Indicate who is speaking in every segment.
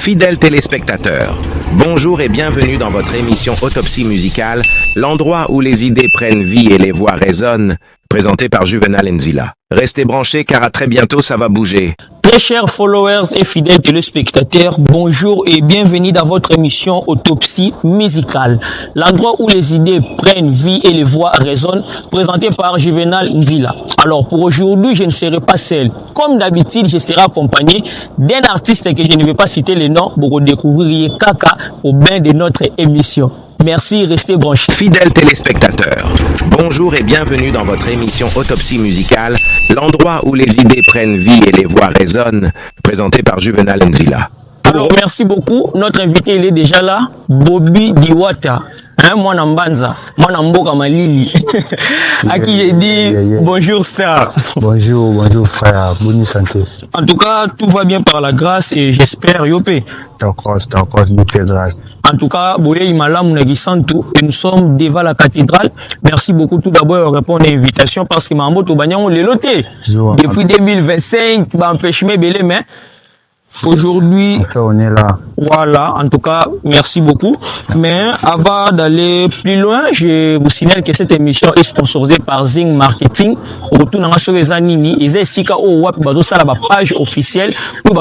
Speaker 1: Fidèles téléspectateurs, bonjour et bienvenue dans votre émission Autopsie musicale, l'endroit où les idées prennent vie et les voix résonnent, présenté par Juvenal Nzila. Restez branchés car à très bientôt ça va bouger.
Speaker 2: Très chers followers et fidèles téléspectateurs, bonjour et bienvenue dans votre émission Autopsie musicale, l'endroit où les idées prennent vie et les voix résonnent, présenté par Juvenal Nzila. Alors pour aujourd'hui, je ne serai pas seul. Comme d'habitude, je serai accompagné d'un artiste que je ne vais pas citer le nom pour redécouvrir Kaka au bain de notre émission. Merci, restez branchés.
Speaker 1: Fidèles téléspectateurs, bonjour et bienvenue dans votre émission Autopsie musicale, l'endroit où les idées prennent vie et les voix résonnent, présenté par Juvenal Nzila.
Speaker 2: Alors, merci beaucoup. Notre invité, il est déjà là, Bobby Diwata. Moi, Nambanza, moi, Namboka Malili. À qui j'ai dit bonjour, star.
Speaker 3: Bonjour frère, bonne santé.
Speaker 2: En tout cas, tout va bien par la grâce et j'espère, Yopé.
Speaker 3: D'accord, cathédrale.
Speaker 2: En tout cas, Boye Imalam Nagisantou, et nous sommes devant la cathédrale. Merci beaucoup tout d'abord de répondre à l'invitation parce que Mambo Tobagnan, on l'a loté. Depuis 2025, empêche-moi belé, mais aujourd'hui,
Speaker 3: on est là.
Speaker 2: Voilà, en tout cas, merci beaucoup. Mais avant d'aller plus loin, je vous signale que cette émission est sponsorisée par Zing Marketing. Retour dans les années, ils ont au web, la page officielle, pour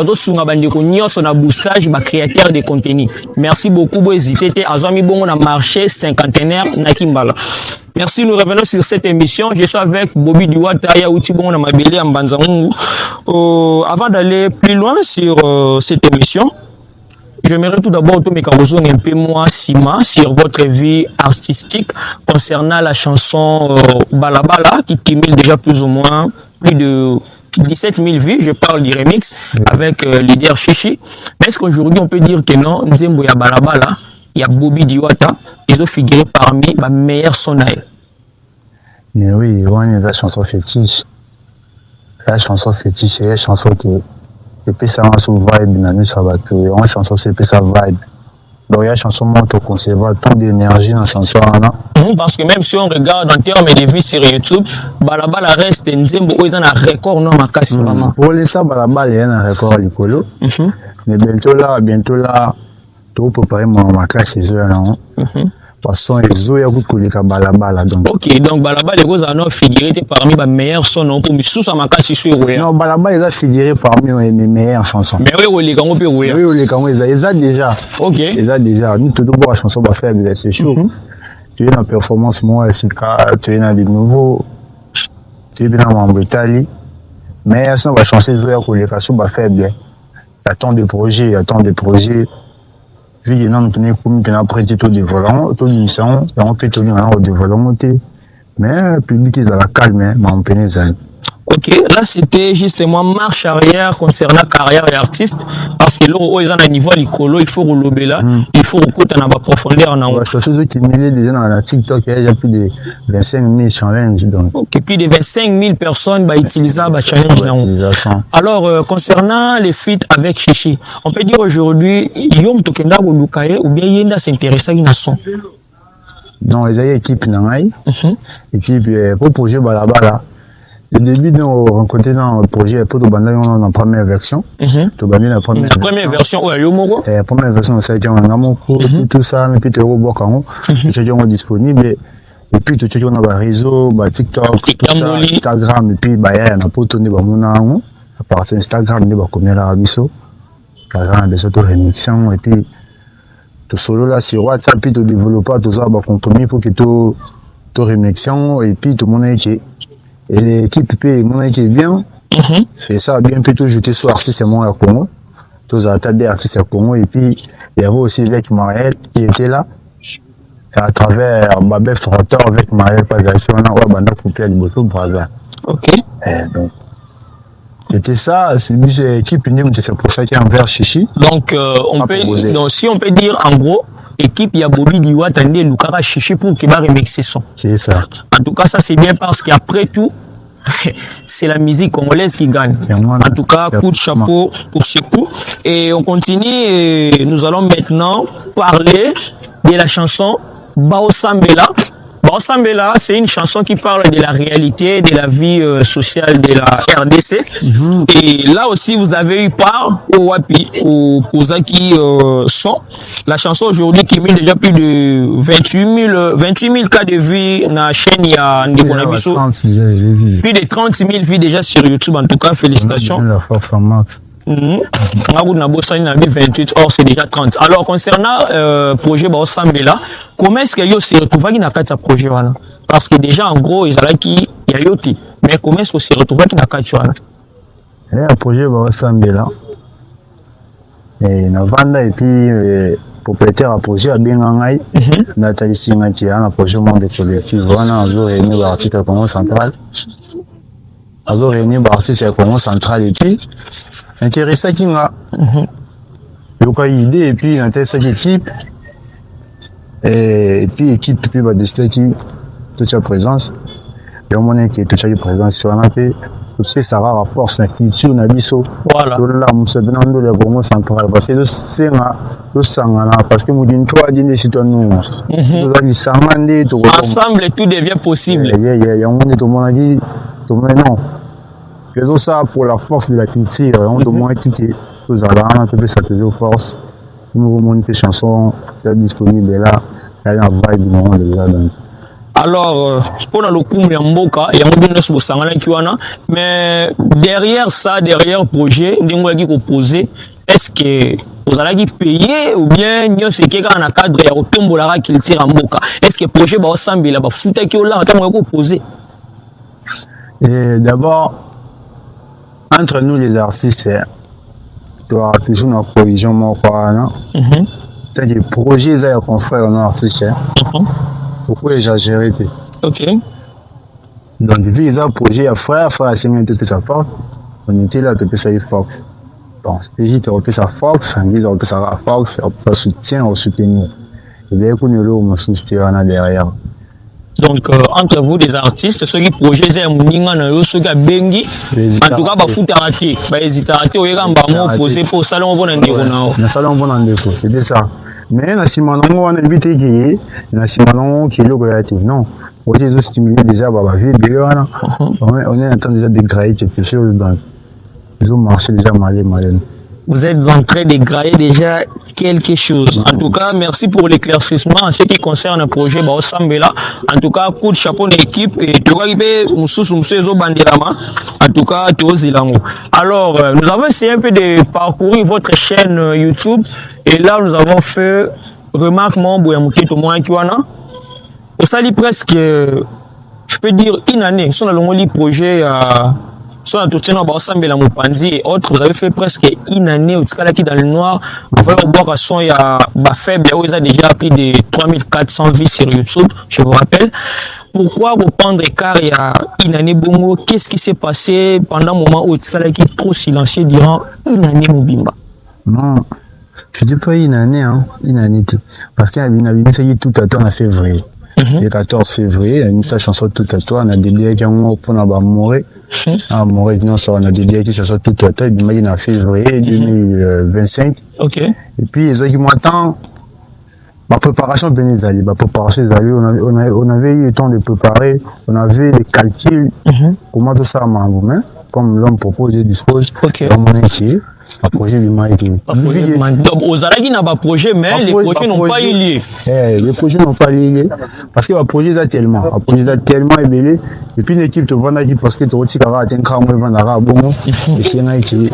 Speaker 2: na boostage, créateur de contenu. Merci beaucoup, vous hésitez à Zami Bon, on a marché cinquantenaire, Nakimbala. Merci, nous revenons sur cette émission. Je suis avec Bobby Diwata, Yaoutibon, on a mabélé en Banzangou. Avant d'aller plus loin sur cette émission, j'aimerais tout d'abord tout me un peu moi, Sima, sur votre vie artistique concernant la chanson Balabala qui cumule déjà plus ou moins plus de 17 000 vues. Je parle du remix avec leader Chichi. Mais est-ce qu'aujourd'hui on peut dire que non, Nzembo ya Balabala, il y a Bobby Diwata, ils ont figuré parmi ma meilleure sonaille.
Speaker 3: Mais oui, on est la chanson fétiche. La chanson fétiche, c'est la chanson qui et puis ça va sur vibe dans ça va que on chanson c'est puis ça vibe donc il y a chanson monte au conservatoire tant d'énergie dans chanson là
Speaker 2: parce que même si on regarde en termes de vues sur YouTube Balabala reste Nzembo ils ont un record non makasi vraiment
Speaker 3: pour l'instant Balabala il y a un record likolo mais bientôt là tout préparer mon makasi là façon ils ont eu Balabala donc
Speaker 2: OK donc Balabala les gros en figuré parmi les meilleurs sons pour sous ça makasi sur
Speaker 3: non Balabala il a figuré parmi mes meilleures chansons
Speaker 2: mais oui les kango peut oui
Speaker 3: les kango ils a déjà
Speaker 2: OK
Speaker 3: ils a déjà nous tout bon chanson va faire c'est chaud tu es dans performance moi c'est tu es dans des nouveaux tu es dans mon Italie mais ça va changer pour les façons va faire bien il y a tant de projets puis il y a un peu comme tu as prêté tout développement tout mission et on peut tenir au développement mais le public est à la calme mais on peut les aller.
Speaker 2: OK, là c'était justement marche arrière concernant carrière et artiste parce que là où ils ont un niveau l'écolo il faut rouler là il faut écouter dans la profondeur dans
Speaker 3: chose qui mêle déjà dans la TikTok il y a plus de 25 000 challenges donc
Speaker 2: OK, plus de 25 000 personnes utilisent la challenge alors concernant les feats avec Chichi on peut dire aujourd'hui Yom Tokenda ou Lukaye ou bien Yenda s'intéresse à une son
Speaker 3: non il y a une équipe nangai et puis pour projet Balabala le début de rencontrer dans le projet pour tout banda dans la première version tout gagner la première
Speaker 2: version ouais Yomoro
Speaker 3: la première version ça a été en amont tout ça mais puis tu robot quand c'est disponible et puis tout on a réseau TikTok tout ça Instagram et puis il y a un peu tourner à partir Instagram il va comme la biso Instagram des autres remixants et puis tout solo là sur WhatsApp puis tout développeur tout ça va compromis pour que tout remixant et puis tout le monde est et l'équipe peut mon équipe bien c'est ça bien plutôt jeter sur artiste moi à Congo tous à des artistes à Congo et puis il y avait aussi avec Marielle qui était là à travers Babel Frotter avec Marielle Pagasi on a banda coupé à Liboso Braza.
Speaker 2: OK
Speaker 3: donc c'était ça c'est l'équipe une c'est pour ça qu'il y a envers Chichi
Speaker 2: donc on peut donc si on peut dire en gros équipe il y a Bobby Diwata et Lukara Chichi pour qu'il va remixer son.
Speaker 3: C'est ça.
Speaker 2: En tout cas, ça c'est bien parce qu'après tout, c'est la musique congolaise qui gagne. En tout cas, coup de chapeau pour ce coup. Et on continue et nous allons maintenant parler de la chanson Bao Sambela Bon, Sambela, c'est une chanson qui parle de la réalité, de la vie sociale de la RDC. Et là aussi, vous avez eu part au Wapi, au Zaki Son. La chanson aujourd'hui qui met déjà plus de 28 000 cas de vues dans la chaîne. Il y a plus de 30 000 vues déjà sur YouTube. En tout cas, félicitations.
Speaker 3: La force en marche.
Speaker 2: 28, or c'est déjà 30. Alors concernant projet Sambela, comment est-ce que vous se retrouvez dans ce projet là? Parce que déjà en gros ils allaient qui y a yoti, mais comment est-ce que vous se retrouvez dans ce là?
Speaker 3: Le projet Sambela et na vanda et puis propriétaire à projet à bien ngai Nathalie Singati un projet monde collectif voilà on veut réunir l'artiste Congo central. On veut réunir l'artiste Congo central et puis intéressant qui m'a eu idée et puis intéressant équipe et puis équipe puis va décider qui toute sa présence et au moment qui toute sa présence sur un peu tout ça va force la culture na biso
Speaker 2: voilà
Speaker 3: là musa binando le Congo central parce que c'est le sangana parce que nous disons toi dis les citoyens nous allons s'amender tout
Speaker 2: ensemble tout devient possible
Speaker 3: on est tout le monde dit tout le monde non. Faisons ça pour la force de la culture. On demande tout aux Arabes, on peut s'attirer aux forces. Nous remontons des chansons disponibles là. Il y a un vibe du moment déjà.
Speaker 2: Alors, pour le coup, il y a un boka, il y a un business pour ça, mais derrière ça, derrière le projet, nous avons posé. Est-ce que vous allez payer ou bien nous c'est quelqu'un dans le cadre et au tombeau là qui tire en boka? Est-ce que le projet va ensemble là, va foutre qui là, on va poser.
Speaker 3: D'abord. Entre nous les artistes, tu as toujours une provision moi quoi c'est des projets là qu'on fait en artiste pourquoi exagérer
Speaker 2: ok
Speaker 3: donc vu les projets à frère c'est même tout ça force on était là depuis ça Fox bon puis tu repères ça Fox on dit on repère ça Fox on peut soutien au soutenir et bien qu'on le on soutient là derrière.
Speaker 2: Donc entre vous des artistes ceux qui projet c'est muninga na yo ceux qui bengi en tout cas ba futa raté ba hésiter raté o yamba mo poser pour salon bon ndeko na
Speaker 3: na salon bon ndeko c'est ça mais na simanongo on invité qui na simanongo qui le créatif non on dit stimuler déjà ba vie bien on est en train déjà de créer quelque chose dans ils ont marché déjà malin.
Speaker 2: Vous êtes en train de grailler déjà quelque chose. En tout cas, merci pour l'éclaircissement en ce qui concerne le projet Sambela. En tout cas, coup de chapeau d'équipe et tu vois qu'il fait en tout cas, tu oses alors, nous avons essayé un peu de parcourir votre chaîne YouTube et là, nous avons fait remarque mon bouyamouki tout moins qui wana. Ça dit presque, je peux dire une année. Si on a le projet soit en tout cas, Sambela Mupandi et autres, vous avez fait presque une année au Tkalaki dans le noir. Vous voyez, au bois, il y a faible, il y a déjà plus de 3400 vues sur YouTube, je vous rappelle. Pourquoi vous prendre car il y a une année bongo? Qu'est-ce qui s'est passé pendant un moment où Tkalaki est trop silencieux durant une année Mubimba?
Speaker 3: Non, je ne dis pas une année, une année. Parce qu'il y a une année, tout à temps en février. Le 14 février, il y a une chanson tout à toi, on a dédié qui ont pour mourir. Mourir, non, ça, on a dédié qui chanson tout à toi, il en février 2025.
Speaker 2: Ok.
Speaker 3: Et puis, les autres qui m'attendent, ma préparation, ma préparation, on avait eu le temps de préparer, on avait les calculs, comment tout ça m'a main, comme l'homme propose et dispose, dans mon équipe. Un projet du Mike.
Speaker 2: Donc, aux Arabes, n'a pas projet, mais les projets n'ont pas eu lieu.
Speaker 3: Les projets n'ont pas eu lieu. Parce que le projet est tellement. Le projet est tellement ébélé. Et puis, l'équipe te vend parce que tu as aussi un cran, bon. Et c'est un qui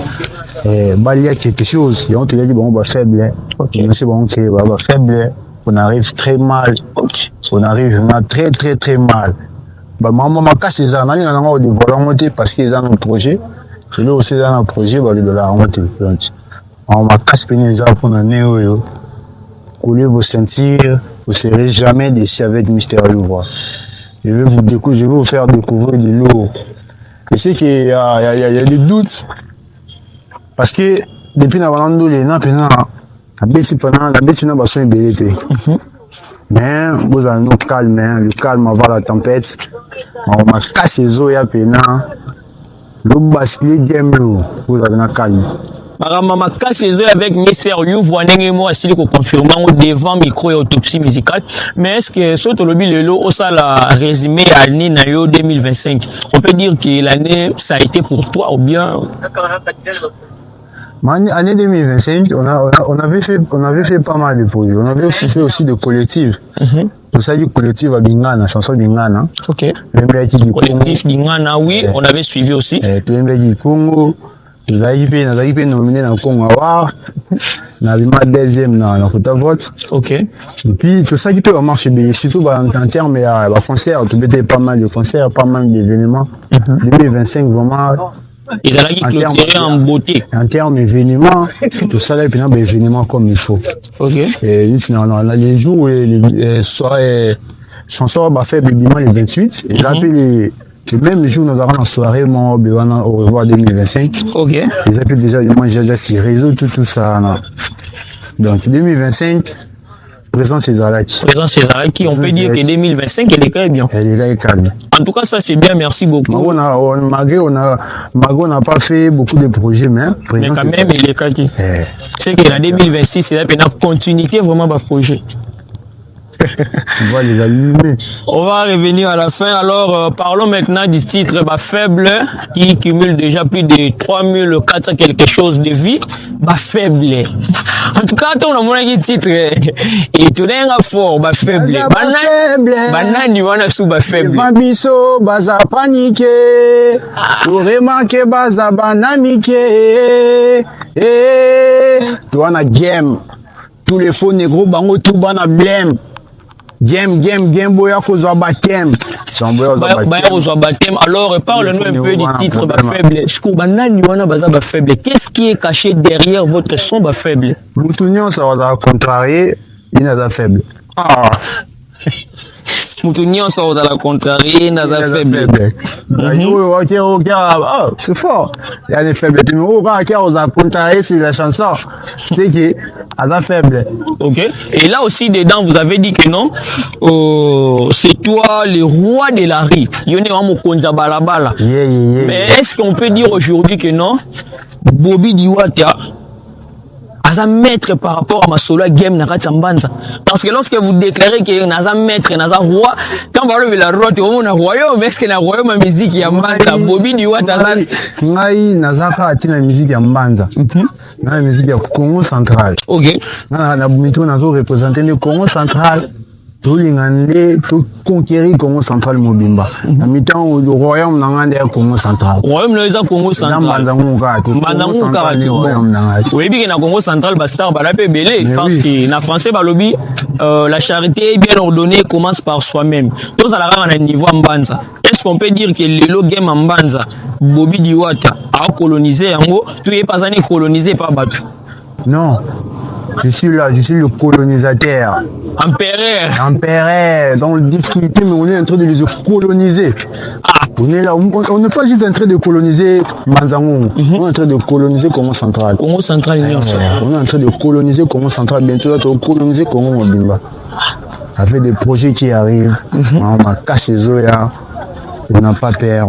Speaker 3: il y a quelque chose. Et on te dit, bon, bah, faible. C'est bon, ok, bah, faible. On arrive très mal. On arrive très, très, très mal. Bah, maman m'a cassé ça. On a des volontés parce qu'il est dans notre projet. Je l'ai aussi dans un projet de la remontée. On m'a cassé déjà pour un année. Vous voulez vous sentir, vous ne serez jamais déçus avec Mystérieux Voix. Je vais vous faire découvrir de l'eau. Je sais qu'il y a des doutes. Parce que depuis la bête n'a pas soin de mais vous avez un calme, le calme avant la tempête. On m'a cassé les eaux et à peine. Le basculer game vous avez un calme.
Speaker 2: Maman casse avec Mister You voyez moi si le confirmant devant micro et autopsie musicale. Mais est-ce que ce lobby lelo au ça la résumé à l'année 2025? On peut dire que l'année ça a été pour toi ou bien
Speaker 3: Année 2025, on avait fait pas mal de projets. On avait aussi fait aussi de collectifs. Tout ça du collectif à Bingana, chanson Bingana.
Speaker 2: Ok. Collectif Bingana, oui, on avait suivi aussi.
Speaker 3: Tout le monde Congo. Nous avons fait nominé dans le Congo. Nous avons fait deuxième dans la Côte vote.
Speaker 2: Ok.
Speaker 3: Et puis tout ça qui peut marcher bien. Surtout en termes de concerts, tu mettais pas mal de concerts, pas mal d'événements. 2025 vraiment.
Speaker 2: Ils allaient clôturer en beauté.
Speaker 3: En termes d'événements, tout ça là, et puis des événements comme il faut.
Speaker 2: Ok.
Speaker 3: Et les jours où les soirées, chansons va faire bébiment le 28. Et là, puis le même jour, nous avons une soirée, au revoir 2025.
Speaker 2: Ok.
Speaker 3: Ils appellent déjà, moi j'ai déjà ces réseaux, tout ça. Là. Donc 2025, présent Césaraki.
Speaker 2: Présent Césaraki, on peut dire que 2025, elle est quand même bien.
Speaker 3: Elle est calme.
Speaker 2: En tout cas, ça c'est bien, merci beaucoup.
Speaker 3: Malgré on n'a pas fait beaucoup de projets, mais
Speaker 2: quand même, il est calme. C'est que la 2026, c'est là une continuité vraiment de projet.
Speaker 3: On va les allumer.
Speaker 2: On va revenir à la fin. Alors, parlons maintenant du titre Faible, qui cumule déjà plus de 3400 quelque chose de vie. Faible. En tout cas, on a mon titre. Et tout est fort, Faible. Banani, wana sous Faible.
Speaker 3: Babiso, baza paniqué. Pour remarquer, baza banamiqué. Tu as game. Tous les faux négros, bango, tout bana blême. Game, boya kozwa batem.
Speaker 2: Boya kozwa batem. Alors, parle-nous un peu du titre Faible. Faible. Qu'est-ce qui est caché derrière votre son Faible?
Speaker 3: Moutunion, ça va contrarier, il n'a pas faible.
Speaker 2: Moutunion, ça va la contrarier, il n'a pas faible.
Speaker 3: C'est fort. Il y a des faibles. Mais on va contrarier, c'est la chanson. C'est qui à la faible.
Speaker 2: Ok. Et là aussi, dedans, vous avez dit que non, c'est toi le roi de la rue. Mais est-ce qu'on peut dire aujourd'hui que non, Bobby Diwata, Naza maître par rapport à ma solo game na kati mbanza, parce que lorsque vous déclarez que Naza maître, Naza roi, quand vous parlez de la roi, tu vois na royaume, mais est-ce que na royaume ma musique ya mbanza Bobby Diwata
Speaker 3: ngai Naza ka tina musique ya mbanza na musique ya Congo central.
Speaker 2: OK.
Speaker 3: Na bumito nazo représenter le Congo central. Tout l'ingandé, tout conquérir Congo central mobimba. Na mitan au royaume nangande Congo central.
Speaker 2: Royaume le Congo central.
Speaker 3: Mandanguka
Speaker 2: oui, bien na Congo central bastar balapé belé parce que na français balobi la charité bien ordonnée commence par soi-même. Tous à la rang à niveau mbanza. Est-ce qu'on peut dire que le game mbanza Bobby Diwata a colonisé Ango, tu es pas allé colonisé par Batu?
Speaker 3: Non. Je suis là, je suis le colonisateur. Empereur. Dans la difficulté, mais on est en train de les coloniser. On est là, on n'est pas juste en train de coloniser Manzango. On est en train de coloniser Congo central.
Speaker 2: Congo central,
Speaker 3: on est en train de coloniser Congo central. Bientôt, on va coloniser Congo mobimba. Avec des projets qui arrivent. On m'a cassé les yeux. On n'a pas peur.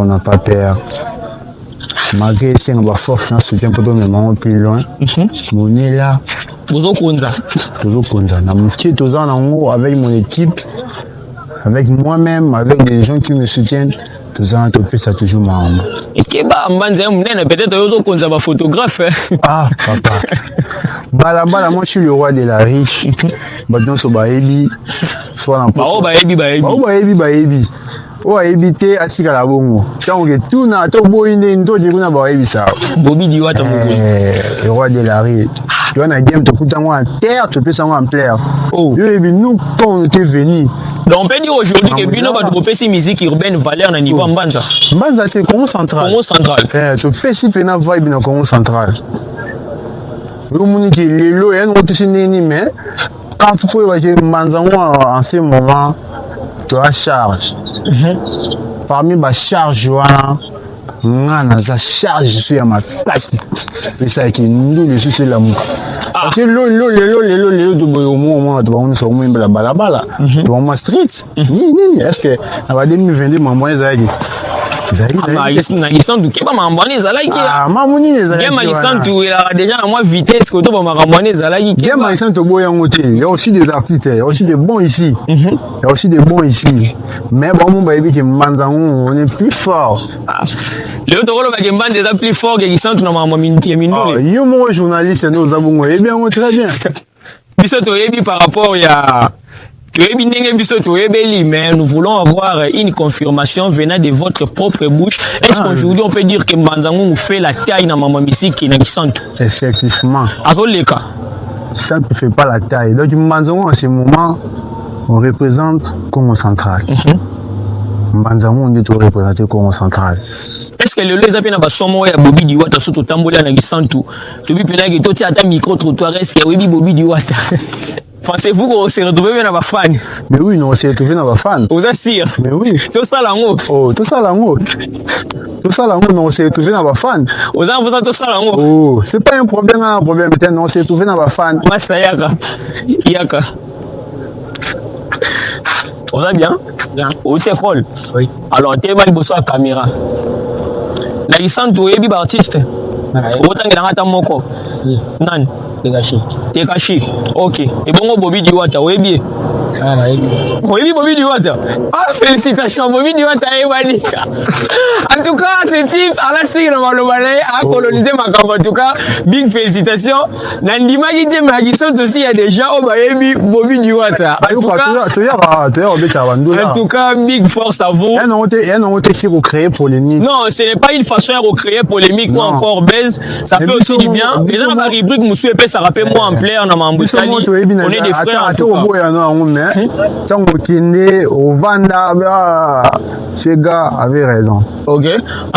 Speaker 3: Malgré si on va force, on soutient pas de moment plus loin. On est là.
Speaker 2: Toujours Konza.
Speaker 3: Avec mon équipe, avec moi-même, avec des gens qui me soutiennent. Tout ça, on fait ça toujours marrant.
Speaker 2: Et peut-être Konza va photographe.
Speaker 3: Ah, papa. Bala, moi je suis le roi de la riche. Maintenant, c'est Baebi. Soit en Baebi. Oh, éviter à tirer la bombe. Tant que tout n'a pas beau ça.
Speaker 2: Bobby Diwata,
Speaker 3: le roi de la rue. Tu vois, game, tu coûtes en terre, tu peux s'en en plaire. Oh, nous, quand on était venus.
Speaker 2: Donc, on peut dire aujourd'hui que Bino va développer ces musiques urbaines valeur à niveau Mbanza.
Speaker 3: Mbanza, c'est Congo central. Tu fais si pena vibe dans Congo central. Le monde qui est là, il y a un autre cinéma, mais quand il faut que Mbanza, en ce moment, tu as charge. Parmi ma charge, naza charge sur ma place. Et ça qui nous les soucis l'amour. Parce que le de moment on se remet la balabala. Dans ma street. Est-ce que à 2022 maman
Speaker 2: na Gisantu ke ba mambane ezalaki
Speaker 3: mamuni ezalaki
Speaker 2: game Gisantu il a déjà à moi vitesse que to ba mambane ezalaki
Speaker 3: game Gisantu boyango te il y a aussi des artistes il y a aussi des bons ici il y a aussi des bons ici mais bon mon baby qui Mbanzango on est plus fort
Speaker 2: le tokolo ba Mbanda est plus fort que Gisantu na mamami mindoule
Speaker 3: yo mon journaliste nous avons eh bien très bien
Speaker 2: biso toyebi par rapport ya toyebi ndenge biso toyebeli mais nous voulons avoir une confirmation venant de votre propre bouche. Est-ce qu'aujourd'hui on peut dire que Mbanzango fait la taille dans Mama Misiki na Gisantu?
Speaker 3: Effectivement.
Speaker 2: Azoleka.
Speaker 3: Ça ne fait pas la taille. Donc Mbanzango en ce moment on représente Congo central. Mbanzango on est tout représenté Congo central.
Speaker 2: Est-ce que le les appels na somo ya Bobby Diwata surtout tambola na Gisantu? To bi pena que toti ata micro trottoir est-ce que oui Bobby Diwata? Pensez-vous qu'on s'est retrouvé dans ma fan?
Speaker 3: Mais oui, non, on s'est retrouvé dans ma fan.
Speaker 2: Vous assure?
Speaker 3: Mais oui.
Speaker 2: Tout ça là-haut.
Speaker 3: Oh, tout ça là-haut. Tout ça là-haut, non, on s'est retrouvé dans ma fan.
Speaker 2: Vous avez besoin de tout ça là-haut?
Speaker 3: Oh, c'est pas un problème, non, on s'est retrouvé dans ma fan.
Speaker 2: Moi, c'est Yaka. Yaka. On va bien? Bien. Où tu es, Paul? Oui. Alors, tu es mal bossé à la caméra. La licence, tu es bien artiste. Autant que dans ta moko. Non. Tekashi. Ok. Et bon, Bobby Diwata, oui bien. Oui, Bobby Diwata. Ah, félicitations, Bobby Diwata et Wanika. En tout cas, ce type, à la signe, a colonisé ma campagne. En tout cas, big félicitations. Nandima Gide Magisson aussi, il y a des gens au Bayebi, Bobby Diwata. En tout cas, big force à vous.
Speaker 3: Un nom qui recréé polémique.
Speaker 2: Non, ce n'est pas une façon de recréer polémique ou encore baise. Ça fait aussi du bien. Les gens, ma rubrique, Moussou Epé, ça rappelle moi en plaire dans ma Mboussali. On est des frères en tout cas.
Speaker 3: Tant que au Vanda, ces gars avaient raison.
Speaker 2: Ok.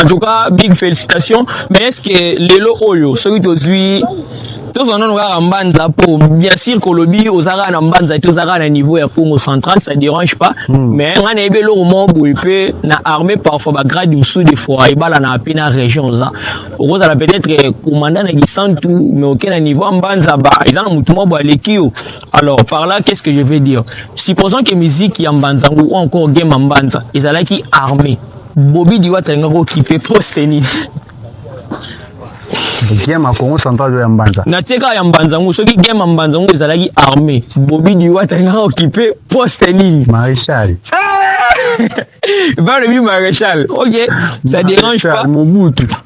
Speaker 2: En tout cas, big félicitations. Mais est-ce que les lots Oyo, celui qui aujourd'hui, tous en ont Mbanza pour bien sûr que le bi aux Arabes Mbanza tous Arabes à niveau et Congo central, ça dérange pas. Mais on a élevé le moment où il peut na armée parfois ba grade du sud des fois il bala na peine région là. Rose a peut-être commandant na Gisantu mais auquel niveau Mbanza ba ils ont mutumo ba lekio. Alors par là qu'est-ce que je vais dire? Supposons que musique ya Mbanza ou encore game Mbanza, ils allaient qui armée. Bobby Diwata ngako occupé poste ni.
Speaker 3: Game à Congo central de Mbanza.
Speaker 2: Na teka ya Mbanzango, ceux qui game Mbanzango, ils allaient armés. Bobby Diwata ngako occupé poste ni.
Speaker 3: Maréchal.
Speaker 2: Va le maréchal. Ok, ça dérange pas.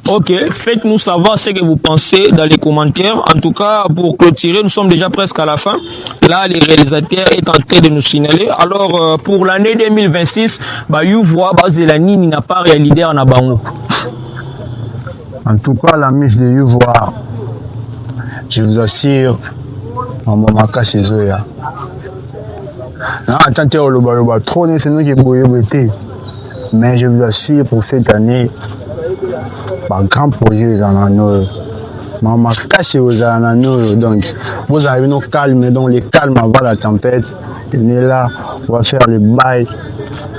Speaker 2: Ok, faites-nous savoir ce que vous pensez dans les commentaires. En tout cas, pour clôturer, nous sommes déjà presque à la fin. Là, les réalisateurs est en train de nous signaler. Alors, pour l'année 2026, bah, you voit, bah, Zelani n'a pas réalisé en Abango.
Speaker 3: En tout cas, la miche de Youvois, je vous assure, en Mamaka Cézoya. Attendez, trop, c'est nous qui boyauté. Mais je vous assure, pour cette année, un grand projet aux Anano. Mamaka Cézoya, donc, vous avez nos calmes, donc les calmes avant la tempête. On est là, on va faire les bails,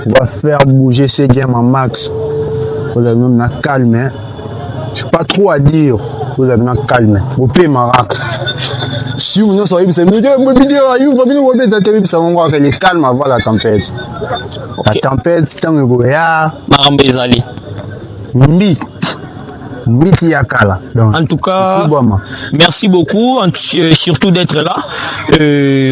Speaker 3: on va faire bouger ces gammes en max. Vous avez nos calmes, je n'ai pas trop à dire, vous avez un calme. Vous pouvez m'arracher. Si vous ne savez pas, c'est les calmes avant la tempête. La tempête, c'est un peu
Speaker 2: en tout cas, merci beaucoup, surtout d'être là.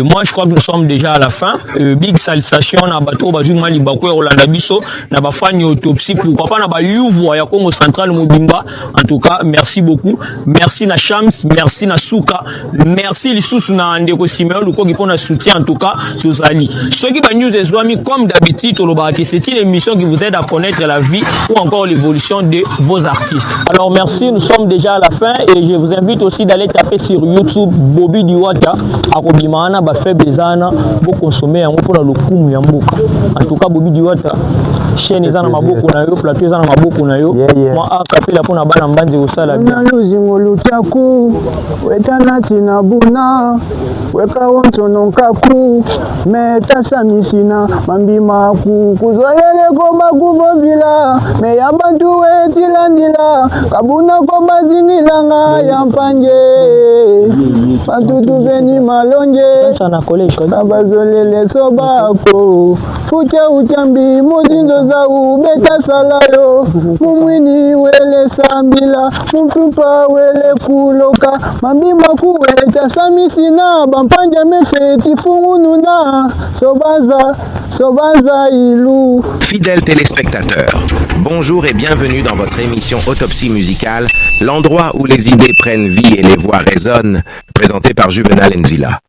Speaker 2: Moi, je crois que nous sommes déjà à la fin. Big salutation à bateau, Bazuma Libako, Rolanda Bisso, Nabafani Autopsie, pourquoi pas Nabayouvo, Yakongo Central Mobimba. En tout cas, merci beaucoup. Merci na Shams, merci na Souka, merci les sous na Ndeko Simeon, ou quoi qui prend un soutien, en tout cas, tous Ali. Ceux qui va nous amis, comme d'habitude, c'est une émission qui vous aide à connaître la vie ou encore l'évolution de vos artistes. Alors merci, nous sommes déjà à la fin et je vous invite aussi d'aller taper sur YouTube Bobby Diwata à Kobimana, Bafé Bezana, pour consommer un peu le coup Yambo. En tout cas, Bobby Diwata, chaîne est dans ma boucle, plateau est dans ma boucle, moi à capé la pona bana mbandi au sala bien.
Speaker 3: Weka wonto nonkaku meta samisina mambima ku kuzolele ko makubo vila me yabantu etilandila kabuna ko bazingilanga yampanje bantu tuveni malonje sana college ko bazolele sobako
Speaker 4: Ucha uchambi muzindo za ubeta salayo mumwini wele sambila mumpupa wele kuloka mambima kuweta samisina bampanja mefeti fungununa sobaza ilu.
Speaker 1: Fidèles téléspectateurs, bonjour et bienvenue dans votre émission Autopsie musicale, l'endroit où les idées prennent vie et les voix résonnent, présentée par Juvenal Nzila.